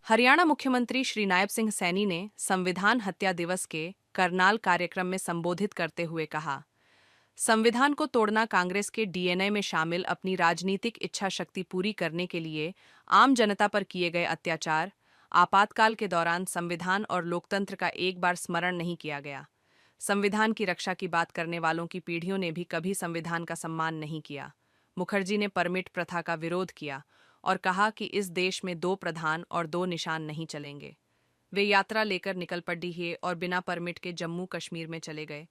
हरियाणा मुख्यमंत्री श्री नायब सिंह सैनी ने संविधान हत्या दिवस के करनाल कार्यक्रम में संबोधित करते हुए कहा, संविधान को तोड़ना कांग्रेस के डीएनए में शामिल अपनी राजनीतिक इच्छा शक्ति पूरी करने के लिए आम जनता पर किए गए अत्याचार, आपातकाल के दौरान संविधान और लोकतंत्र का एक बार स्मरण नहीं किया गया। संविधान की रक्षा की बात करने वालों की पीढ़ियों ने भी कभी संविधान का सम्मान नहीं किया। मुखर्जी ने परमिट प्रथा का विरोध किया और कहा कि इस देश में दो प्रधान और दो निशान नहीं चलेंगे। वे यात्रा लेकर निकल पड़ी और बिना परमिट के जम्मू कश्मीर में चले गए।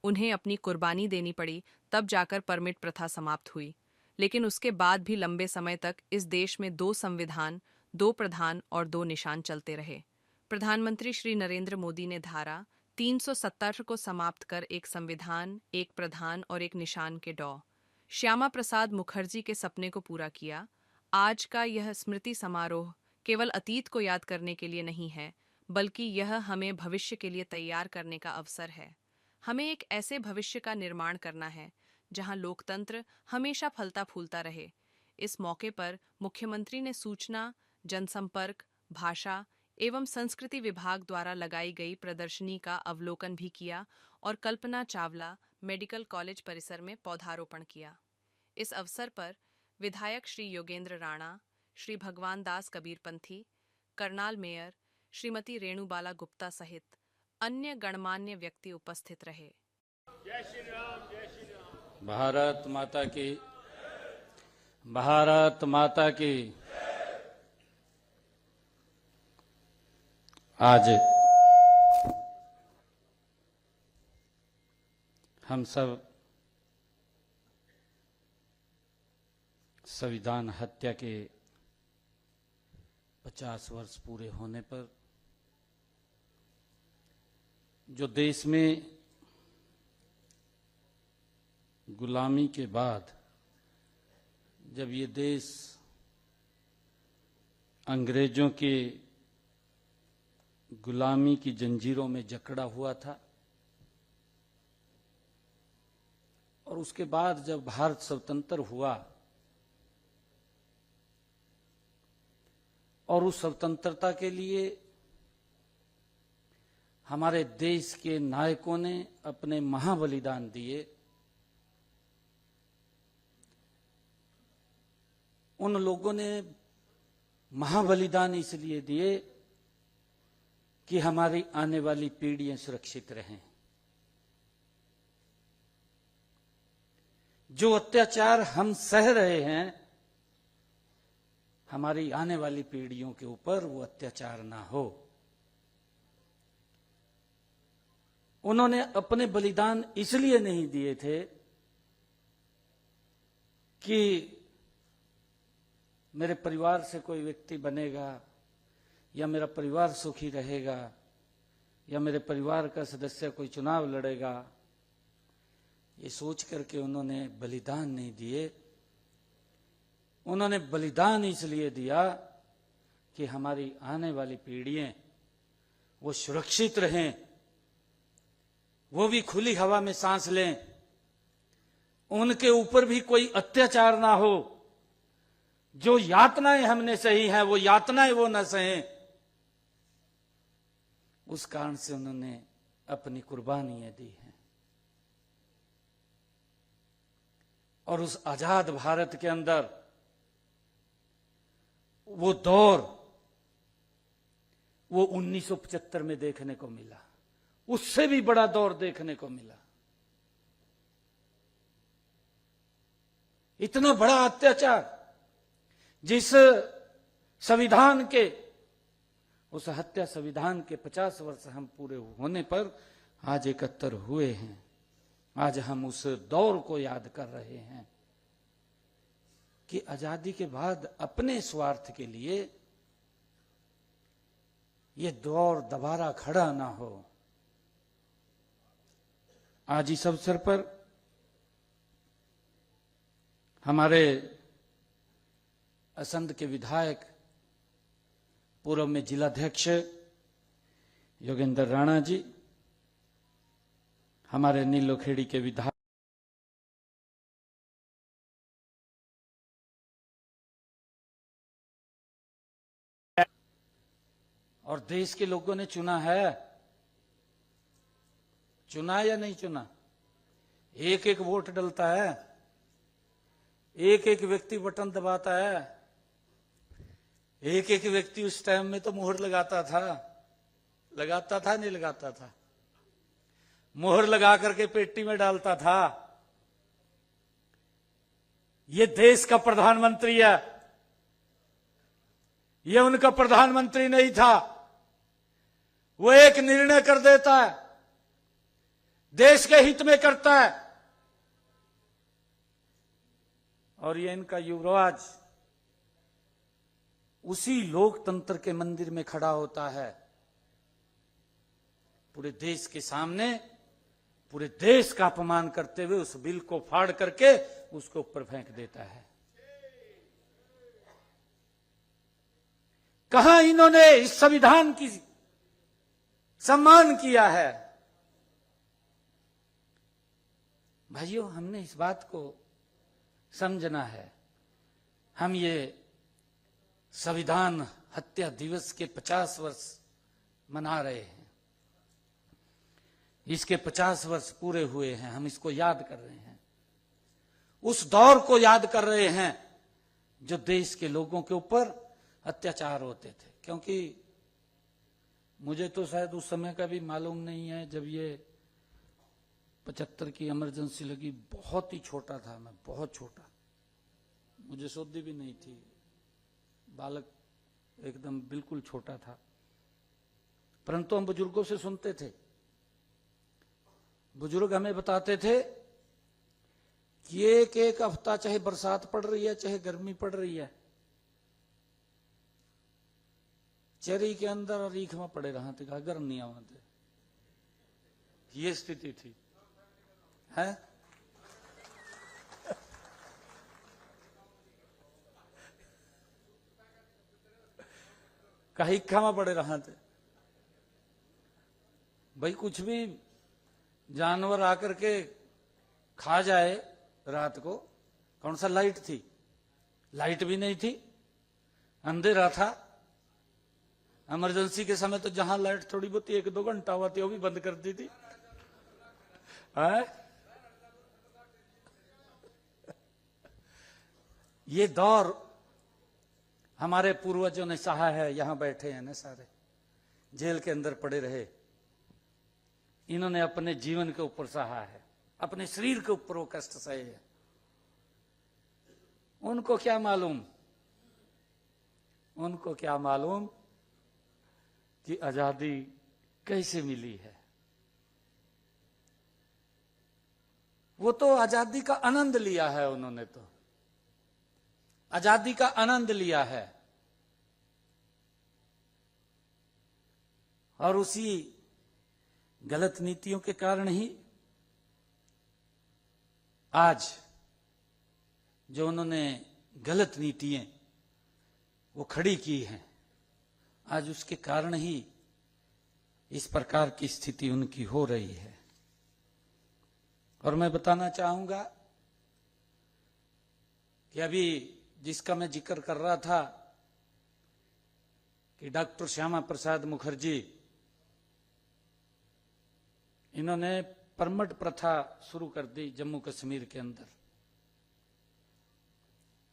उन्हें अपनी कुर्बानी देनी पड़ी, तब जाकर परमिट प्रथा समाप्त हुई। लेकिन उसके बाद भी लंबे समय तक इस देश में दो संविधान, दो प्रधान और दो निशान चलते रहे। प्रधानमंत्री श्री नरेंद्र मोदी ने धारा 370 को समाप्त कर एक संविधान, एक प्रधान और एक निशान के श्यामा प्रसाद मुखर्जी के सपने को पूरा किया। आज का यह स्मृति समारोह केवल अतीत को याद करने के लिए नहीं है, बल्कि यह हमें भविष्य के लिए तैयार करने का अवसर है। हमें एक ऐसे भविष्य का निर्माण करना है जहां लोकतंत्र हमेशा फलता फूलता रहे। इस मौके पर मुख्यमंत्री ने सूचना, जनसंपर्क, भाषा एवं संस्कृति विभाग द्वारा लगाई गई प्रदर्शनी का अवलोकन भी किया और कल्पना चावला मेडिकल कॉलेज परिसर में पौधारोपण किया। इस अवसर पर विधायक श्री योगेंद्र राणा, श्री भगवान दास कबीरपंथी, करनाल मेयर श्रीमती रेणुबाला गुप्ता सहित अन्य गणमान्य व्यक्ति उपस्थित रहे। जय श्री राम, जय श्री राम। भारत माता की, भारत माता की। आज हम सब संविधान हत्या के 50 वर्ष पूरे होने पर जो देश में गुलामी के बाद जब ये देश अंग्रेजों के गुलामी की जंजीरों में जकड़ा हुआ था और उसके बाद जब भारत स्वतंत्र हुआ और उस स्वतंत्रता के लिए हमारे देश के नायकों ने अपने महाबलिदान दिए, उन लोगों ने महाबलिदान इसलिए दिए कि हमारी आने वाली पीढ़ियां सुरक्षित रहें। जो अत्याचार हम सह रहे हैं, हमारी आने वाली पीढ़ियों के ऊपर वो अत्याचार ना हो। उन्होंने अपने बलिदान इसलिए नहीं दिए थे कि मेरे परिवार से कोई व्यक्ति बनेगा या मेरा परिवार सुखी रहेगा या मेरे परिवार का सदस्य कोई चुनाव लड़ेगा, ये सोच करके उन्होंने बलिदान नहीं दिए। उन्होंने बलिदान इसलिए दिया कि हमारी आने वाली पीढ़ियां वो सुरक्षित रहें, वो भी खुली हवा में सांस लें, उनके ऊपर भी कोई अत्याचार ना हो। जो यातनाएं हमने सही हैं वो यातनाएं वो न सहें। उस कारण से उन्होंने अपनी कुर्बानियां दी हैं। और उस आजाद भारत के अंदर वो दौर वो 1975 में देखने को मिला, उससे भी बड़ा दौर देखने को मिला। इतना बड़ा अत्याचार जिस संविधान के, उस हत्या संविधान के 50 वर्ष हम पूरे होने पर आज एकत्र हुए हैं। आज हम उस दौर को याद कर रहे हैं कि आजादी के बाद अपने स्वार्थ के लिए ये दौर दोबारा खड़ा ना हो। आज इस अवसर पर हमारे असंध के विधायक, पूर्व में जिलाध्यक्ष योगेंद्र राणा जी, हमारे नीलोखेड़ी के विधायक और देश के लोगों ने चुना है, चुना या नहीं चुना? एक एक वोट डलता है, एक एक व्यक्ति बटन दबाता है, एक एक व्यक्ति उस टाइम में तो मुहर लगाता था नहीं लगाता था? मुहर लगा करके पेटी में डालता था। ये देश का प्रधानमंत्री है, ये उनका प्रधानमंत्री नहीं था। वो एक निर्णय कर देता है, देश के हित में करता है, और ये इनका युवराज उसी लोकतंत्र के मंदिर में खड़ा होता है, पूरे देश के सामने पूरे देश का अपमान करते हुए उस बिल को फाड़ करके उसके ऊपर फेंक देता है। कहां इन्होंने इस संविधान की सम्मान किया है? भाइयों, हमने इस बात को समझना है। हम ये संविधान हत्या दिवस के 50 वर्ष मना रहे हैं, इसके 50 वर्ष पूरे हुए हैं, हम इसको याद कर रहे हैं, उस दौर को याद कर रहे हैं जो देश के लोगों के ऊपर अत्याचार होते थे। क्योंकि मुझे तो शायद उस समय का भी मालूम नहीं है, जब ये 75 की इमरजेंसी लगी, बहुत ही छोटा था मैं, बहुत छोटा, मुझे शुद्धि भी नहीं थी, बालक एकदम बिल्कुल छोटा था। परंतु हम बुजुर्गों से सुनते थे, बुजुर्ग हमें बताते थे कि एक एक हफ्ता चाहे बरसात पड़ रही है चाहे गर्मी पड़ रही है, चेरी के अंदर और रीख में पड़े रहा थे, घर नहीं आते, ये स्थिति थी है। कहीं में पड़े रहा थे भाई, कुछ भी जानवर आकर के खा जाए रात को। कौन सा लाइट थी? लाइट भी नहीं थी, अंधेरा था। इमरजेंसी के समय तो जहां लाइट थोड़ी बहुत 1-2 घंटा हुआ थी वो भी बंद कर दी थी। ये दौर हमारे पूर्वजों ने सहा है, यहां बैठे हैं ना सारे, जेल के अंदर पड़े रहे, इन्होंने अपने जीवन के ऊपर सहा है, अपने शरीर के ऊपर वो कष्ट सहे है। उनको क्या मालूम, उनको क्या मालूम कि आजादी कैसे मिली है। वो तो आजादी का आनंद लिया है, उन्होंने तो आजादी का आनंद लिया है। और उसी गलत नीतियों के कारण ही आज जो उन्होंने गलत नीतियां वो खड़ी की हैं, आज उसके कारण ही इस प्रकार की स्थिति उनकी हो रही है। और मैं बताना चाहूंगा कि अभी जिसका मैं जिक्र कर रहा था कि डॉक्टर श्यामा प्रसाद मुखर्जी, इन्होंने परमट प्रथा शुरू कर दी जम्मू कश्मीर के अंदर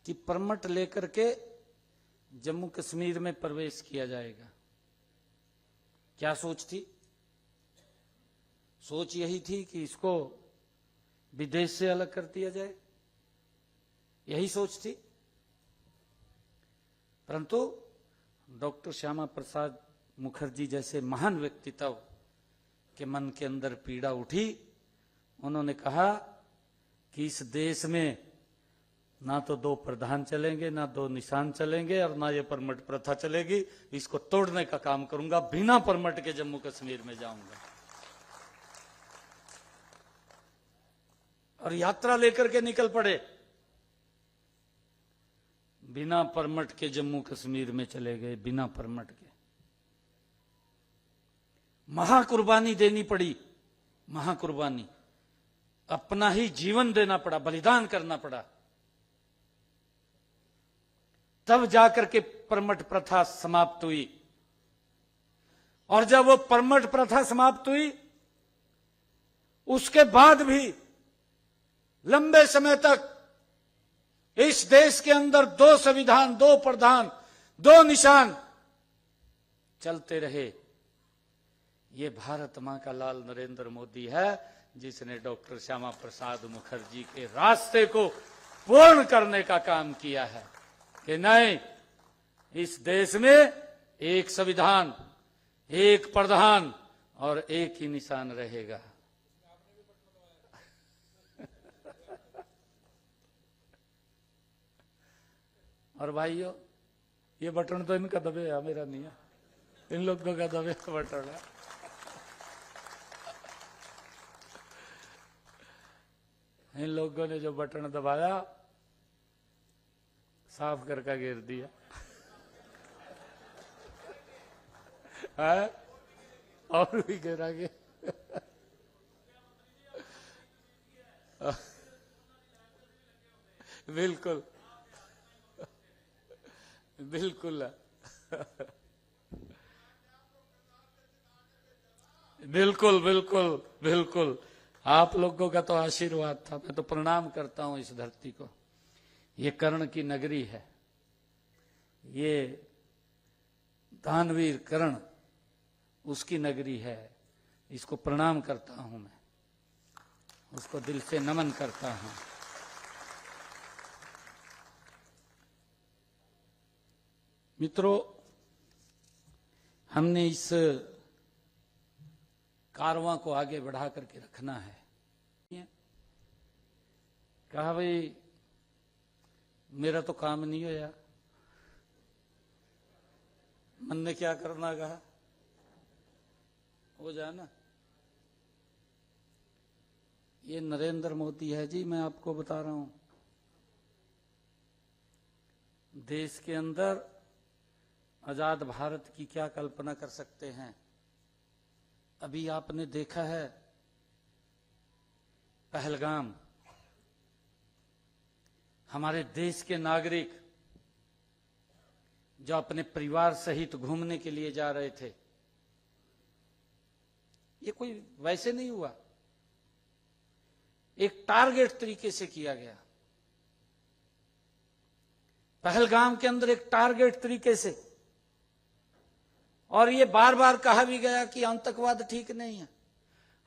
कि परमट लेकर के जम्मू कश्मीर में प्रवेश किया जाएगा। क्या सोच थी? सोच यही थी कि इसको विदेश से अलग कर दिया जाए, यही सोच थी। परंतु डॉक्टर श्यामा प्रसाद मुखर्जी जैसे महान व्यक्तित्व के मन के अंदर पीड़ा उठी। उन्होंने कहा कि इस देश में ना तो 2 प्रधान चलेंगे, ना 2 निशान चलेंगे, और ना ये परमट प्रथा चलेगी। इसको तोड़ने का काम करूंगा, बिना परमट के जम्मू कश्मीर में जाऊंगा। और यात्रा लेकर के निकल पड़े, बिना परमट के जम्मू कश्मीर में चले गए, बिना परमट के। महाकुर्बानी देनी पड़ी, महाकुर्बानी, अपना ही जीवन देना पड़ा, बलिदान करना पड़ा, तब जाकर के परमट प्रथा समाप्त हुई। और जब वो परमट प्रथा समाप्त हुई, उसके बाद भी लंबे समय तक इस देश के अंदर 2 संविधान, 2 प्रधान, 2 निशान चलते रहे। ये भारत मां का लाल नरेंद्र मोदी है, जिसने डॉक्टर श्यामा प्रसाद मुखर्जी के रास्ते को पूर्ण करने का काम किया है कि नहीं, इस देश में एक संविधान, एक प्रधान और एक ही निशान रहेगा। और भाइयों, ये बटन तो इनका दबे है, मेरा नहीं है, इन लोगों का दबे बटन है। इन लोगों ने जो बटन दबाया, साफ करके गिर दिया है, और भी गिरा गया। बिल्कुल बिल्कुल बिल्कुल बिल्कुल बिल्कुल, आप लोगों का तो आशीर्वाद था। मैं तो प्रणाम करता हूं इस धरती को। ये कर्ण की नगरी है, ये दानवीर कर्ण उसकी नगरी है। इसको प्रणाम करता हूं मैं, उसको दिल से नमन करता हूं। मित्रों, हमने इस कारवां को आगे बढ़ा करके रखना है। कहा भाई मेरा तो काम नहीं होया, मन ने क्या करना, कहा हो जाना। ये नरेंद्र मोदी है जी, मैं आपको बता रहा हूं। देश के अंदर आजाद भारत की क्या कल्पना कर सकते हैं। अभी आपने देखा है पहलगाम, हमारे देश के नागरिक जो अपने परिवार सहित घूमने के लिए जा रहे थे, ये कोई वैसे नहीं हुआ, एक टारगेट तरीके से किया गया। पहलगाम के अंदर एक टारगेट तरीके से, और ये बार बार कहा भी गया कि आतंकवाद ठीक नहीं है,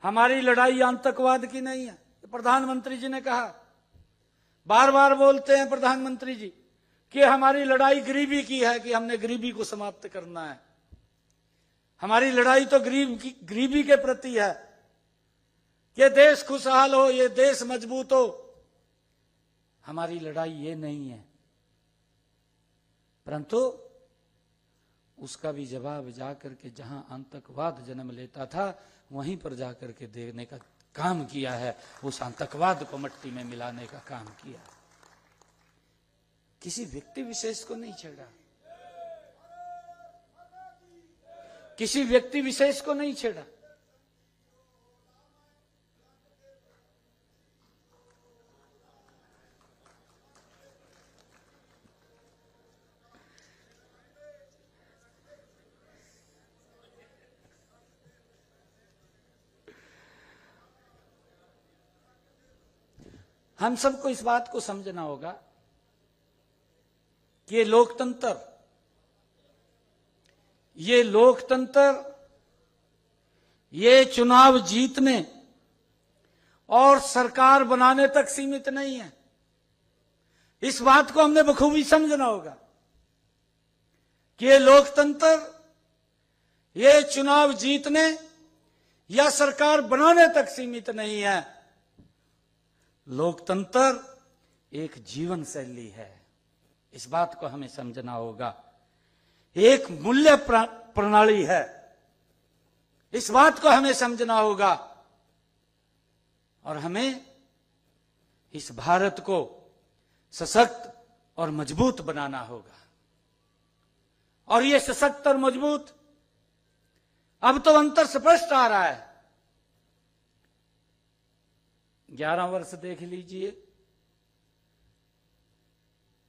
हमारी लड़ाई आतंकवाद की नहीं है। प्रधानमंत्री जी ने कहा, बार बार बोलते हैं प्रधानमंत्री जी कि हमारी लड़ाई गरीबी की है, कि हमने गरीबी को समाप्त करना है। हमारी लड़ाई तो गरीबी के प्रति है, कि देश खुशहाल हो, ये देश मजबूत हो। हमारी लड़ाई ये नहीं है। परंतु उसका भी जवाब जाकर के जहां आतंकवाद जन्म लेता था, वहीं पर जाकर के देने का काम किया है। उस आतंकवाद को मिट्टी में मिलाने का काम किया। किसी व्यक्ति विशेष को नहीं छेड़ा, किसी व्यक्ति विशेष को नहीं छेड़ा। हम सबको इस बात को समझना होगा कि ये लोकतंत्र, ये चुनाव जीतने और सरकार बनाने तक सीमित नहीं है। इस बात को हमने बखूबी समझना होगा कि ये लोकतंत्र, ये चुनाव जीतने या सरकार बनाने तक सीमित नहीं है। लोकतंत्र एक जीवन शैली है, इस बात को हमें समझना होगा। एक मूल्य प्रणाली है, इस बात को हमें समझना होगा। और हमें इस भारत को सशक्त और मजबूत बनाना होगा। और ये सशक्त और मजबूत अब तो अंतर स्पष्ट आ रहा है। 11 वर्ष देख लीजिए,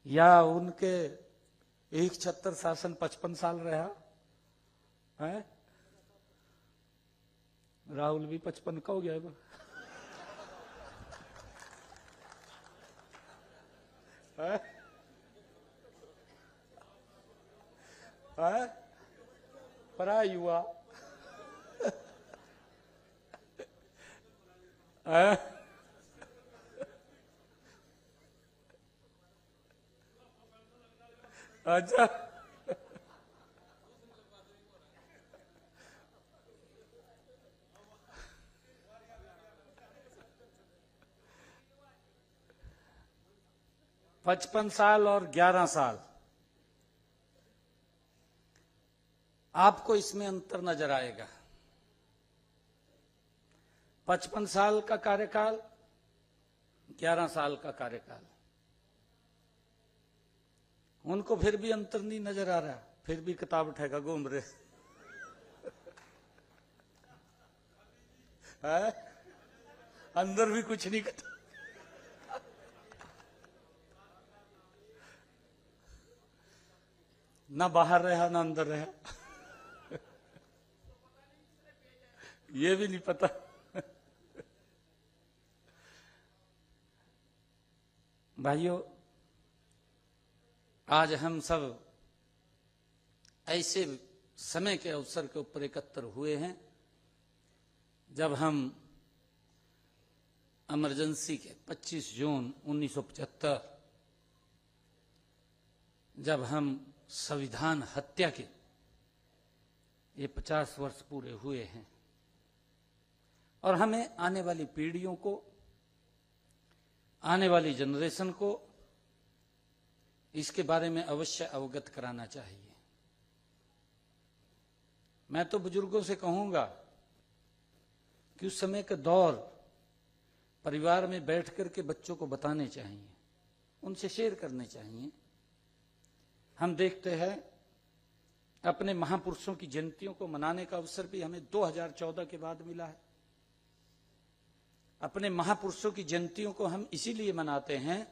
या उनके 71 शासन 55 साल रहा है। राहुल भी 55 का हो गया है। परा युवा अच्छा, पचपन साल और 11 साल, आपको इसमें अंतर नजर आएगा। 55 साल का कार्यकाल, 11 साल का कार्यकाल, उनको फिर भी अंतर नहीं नजर आ रहा, फिर भी किताब उठाएगा घूम रहे है? अंदर भी कुछ नहीं करता। ना बाहर रहा ना अंदर रहा ये भी नहीं पता। भाइयों, आज हम सब ऐसे समय के अवसर के ऊपर एकत्र हुए हैं जब हम इमरजेंसी के 25 जून 1975 जब हम संविधान हत्या के ये 50 वर्ष पूरे हुए हैं और हमें आने वाली पीढ़ियों को, आने वाली जनरेशन को इसके बारे में अवश्य अवगत कराना चाहिए। मैं तो बुजुर्गों से कहूंगा कि उस समय के दौर परिवार में बैठ करके बच्चों को बताने चाहिए, उनसे शेयर करने चाहिए। हम देखते हैं अपने महापुरुषों की जयंतियों को मनाने का अवसर भी हमें 2014 के बाद मिला है। अपने महापुरुषों की जयंतियों को हम इसीलिए मनाते हैं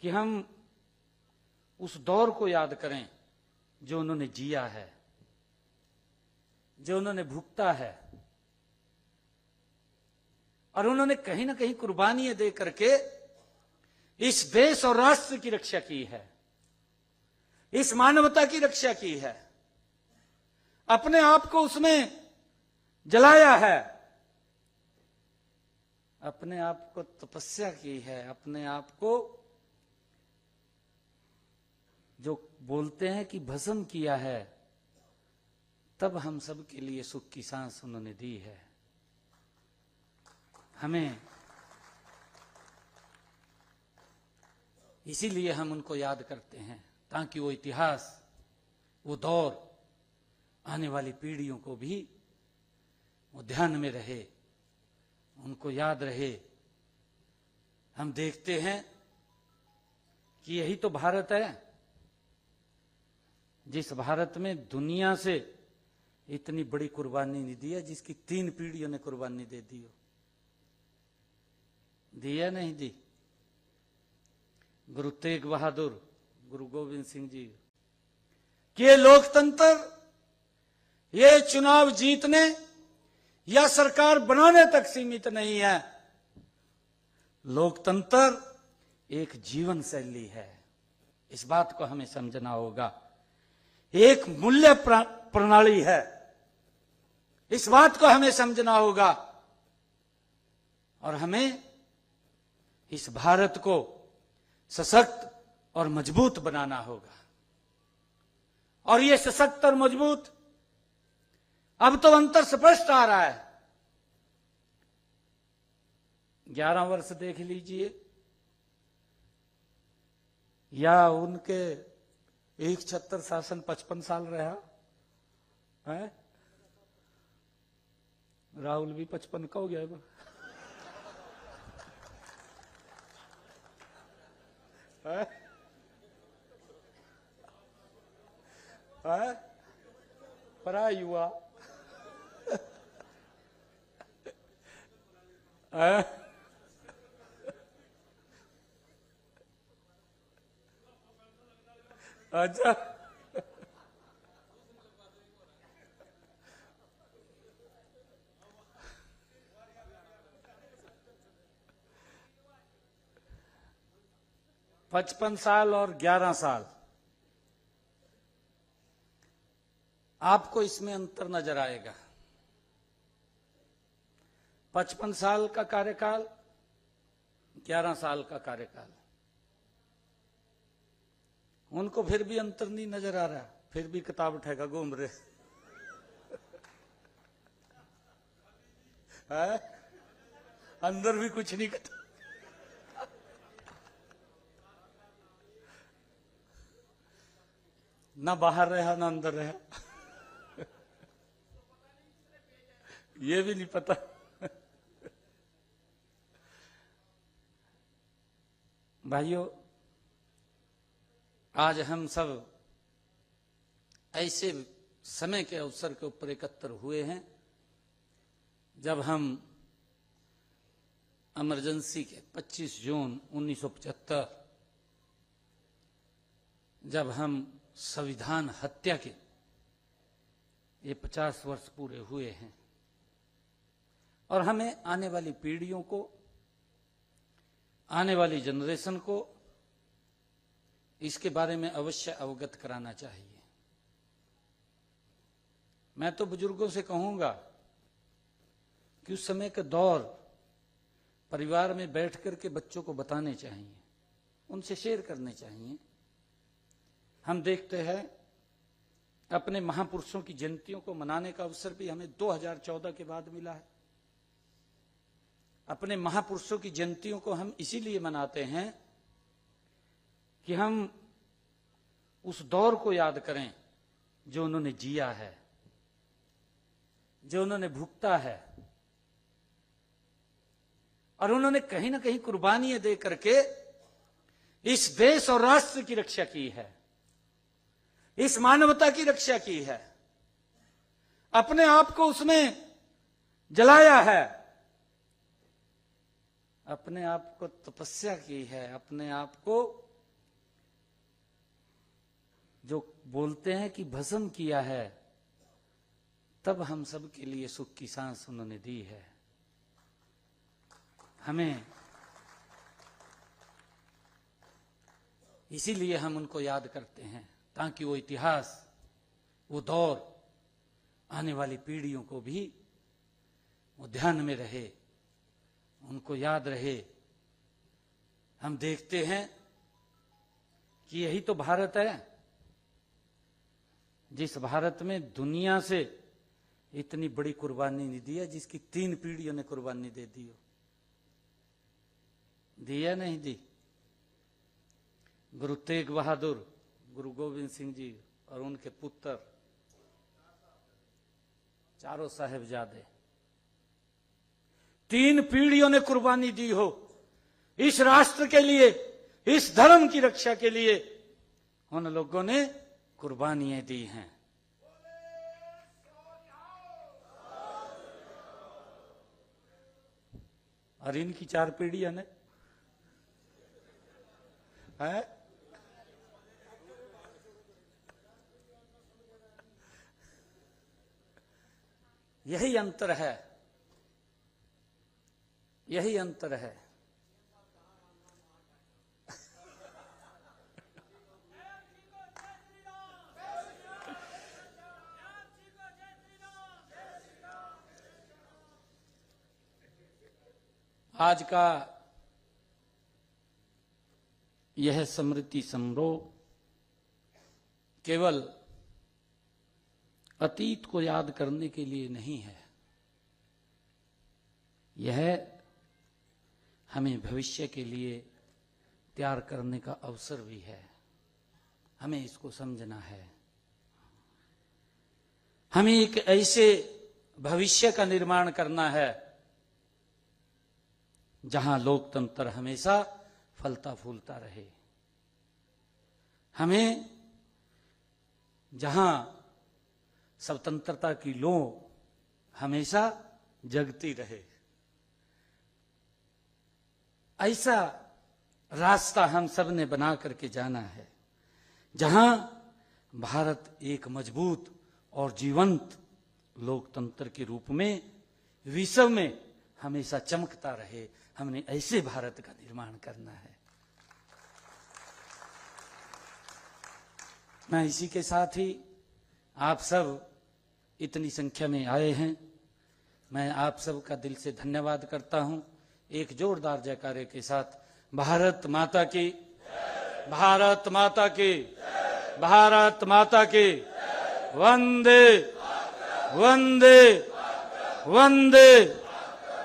कि हम उस दौर को याद करें जो उन्होंने जिया है, जो उन्होंने भुगता है, और उन्होंने कहीं ना कहीं कुर्बानियां दे करके इस देश और राष्ट्र की रक्षा की है, इस मानवता की रक्षा की है, अपने आप को उसमें जलाया है, अपने आप को तपस्या की है, अपने आप को जो बोलते हैं कि भस्म किया है, तब हम सब के लिए सुख की सांस उन्होंने दी है। हमें इसीलिए हम उनको याद करते हैं ताकि वो इतिहास, वो दौर आने वाली पीढ़ियों को भी वो ध्यान में रहे, उनको याद रहे। हम देखते हैं कि यही तो भारत है जिस भारत में दुनिया से इतनी बड़ी कुर्बानी नहीं दी है, जिसकी 3 पीढ़ियों ने कुर्बानी दे दी हो। दी है नहीं दी? गुरु तेग बहादुर, गुरु गोविंद सिंह जी के लोकतंत्र, ये चुनाव जीतने या सरकार बनाने तक सीमित नहीं है। लोकतंत्र एक जीवन शैली है, इस बात को हमें समझना होगा। एक मूल्य प्रणाली है, इस बात को हमें समझना होगा। और हमें इस भारत को सशक्त और मजबूत बनाना होगा। और ये सशक्त और मजबूत अब तो अंतर स्पष्ट आ रहा है। 11 वर्ष देख लीजिए, या उनके 76 शासन 55 साल रहा है। राहुल भी 55 का हो गया है। परा युवा अच्छा, 55 साल और 11 साल, आपको इसमें अंतर नजर आएगा। 55 साल का कार्यकाल, 11 साल का कार्यकाल, उनको फिर भी अंतर नहीं नजर आ रहा, फिर भी किताब उठाएगा घूम रहे है? अंदर भी कुछ नहीं करता। ना बाहर रहा ना अंदर रहा, ये भी नहीं पता। भाइयों, आज हम सब ऐसे समय के अवसर के ऊपर एकत्र हुए हैं जब हम इमरजेंसी के 25 जून 1975, जब हम संविधान हत्या के ये 50 वर्ष पूरे हुए हैं, और हमें आने वाली पीढ़ियों को, आने वाली जनरेशन को इसके बारे में अवश्य अवगत कराना चाहिए। मैं तो बुजुर्गों से कहूंगा कि उस समय का दौर परिवार में बैठ करके बच्चों को बताने चाहिए, उनसे शेयर करने चाहिए। हम देखते हैं अपने महापुरुषों की जयंतियों को मनाने का अवसर भी हमें 2014 के बाद मिला है। अपने महापुरुषों की जयंतियों को हम इसीलिए मनाते हैं कि हम उस दौर को याद करें जो उन्होंने जिया है, जो उन्होंने भुगता है, और उन्होंने कहीं ना कहीं कुर्बानियां दे करके इस देश और राष्ट्र की रक्षा की है, इस मानवता की रक्षा की है, अपने आप को उसमें जलाया है, अपने आप को तपस्या की है, अपने आप को जो बोलते हैं कि भस्म किया है, तब हम सब के लिए सुख की सांस उन्होंने दी है। हमें इसीलिए हम उनको याद करते हैं, ताकि वो इतिहास, वो दौर आने वाली पीढ़ियों को भी वो ध्यान में रहे, उनको याद रहे। हम देखते हैं कि यही तो भारत है, जिस भारत में दुनिया से इतनी बड़ी कुर्बानी नहीं दी है, जिसकी 3 पीढ़ियों ने कुर्बानी दे दी हो। दी है नहीं दी? गुरु तेग बहादुर, गुरु गोविंद सिंह जी और उनके पुत्र, चारों साहिबजादे, 3 पीढ़ियों ने कुर्बानी दी हो इस राष्ट्र के लिए, इस धर्म की रक्षा के लिए। उन लोगों ने कुर्बानियां दी हैं। और इनकी 4 पीढ़ियां ने है? यही अंतर है, यही अंतर है। आज का यह स्मृति समारोह केवल अतीत को याद करने के लिए नहीं है, यह हमें भविष्य के लिए तैयार करने का अवसर भी है। हमें इसको समझना है। हमें एक ऐसे भविष्य का निर्माण करना है जहां लोकतंत्र हमेशा फलता फूलता रहे, हमें जहां स्वतंत्रता की लौ हमेशा जगती रहे, ऐसा रास्ता हम सब ने बना करके जाना है, जहां भारत एक मजबूत और जीवंत लोकतंत्र के रूप में विश्व में हमेशा चमकता रहे। हमने ऐसे भारत का निर्माण करना है। मैं इसी के साथ ही आप सब इतनी संख्या में आए हैं, मैं आप सब का दिल से धन्यवाद करता हूं। एक जोरदार जयकारे के साथ भारत माता की, भारत माता की, भारत माता की, वंदे वंदे वंदे